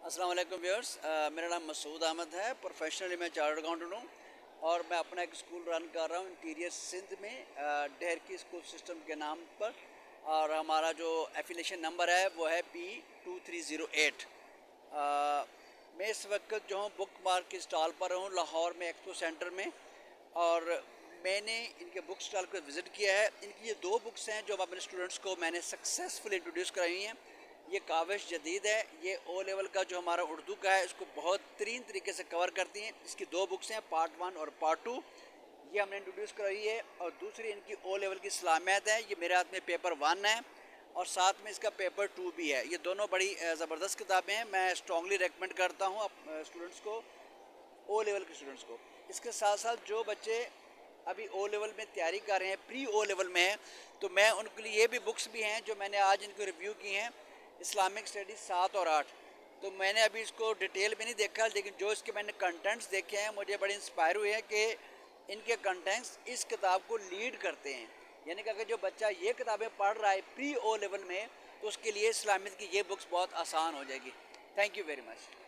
अस्सलाम वालेकुम व्यूअर्स। मेरा नाम मसूद अहमद है। प्रोफेशनली मैं चार्टर्ड अकाउंटेंट हूँ और मैं अपना एक स्कूल रन कर रहा हूँ इंटीरियर सिंध में, डेहर की स्कूल सिस्टम के नाम पर। और हमारा जो एफिलेशन नंबर है वो है P2308। मैं इस वक्त जो हूँ बुक मार्क की स्टॉल पर हूँ लाहौर में एक्सपो सेंटर में। और मैंने इनके बुक स्टॉल को विज़िट किया है। इनकी ये दो बुक्स हैं जो अपने स्टूडेंट्स को मैंने सक्सेसफुल इंट्रोड्यूस कराई हैं। ये काविश जदीद है, ये ओ लेवल का जो हमारा उर्दू का है इसको बहुत तरीन तरीके से कवर करती हैं। इसकी दो बुक्स हैं, पार्ट 1 और पार्ट 2, ये हमने इंट्रोड्यूस कराई है। और दूसरी इनकी ओ लेवल की इस्लामियत है, ये मेरे हाथ में पेपर 1 है और साथ में इसका पेपर 2 भी है। ये दोनों बड़ी ज़बरदस्त किताबें हैं, मैं स्ट्रॉन्गली रेकमेंड करता हूँ स्टूडेंट्स को, ओ लेवल के स्टूडेंट्स को। इसके साथ साथ जो बच्चे अभी ओ लेवल में तैयारी कर रहे हैं, प्री ओ लेवल में हैं, तो मैं उनके लिए ये भी बुक्स भी हैं जो मैंने आज इनको रिव्यू की हैं, इस्लामिक स्टडीज़ 7 और 8। तो मैंने अभी इसको डिटेल में नहीं देखा, लेकिन जो इसके मैंने कंटेंट्स देखे हैं मुझे बड़े इंस्पायर हुए हैं कि इनके कंटेंट्स इस किताब को लीड करते हैं। यानी कि अगर जो बच्चा ये किताबें पढ़ रहा है प्री ओ लेवल में, तो उसके लिए इस्लामिक की ये बुक्स बहुत आसान हो जाएगी। Thank you very much.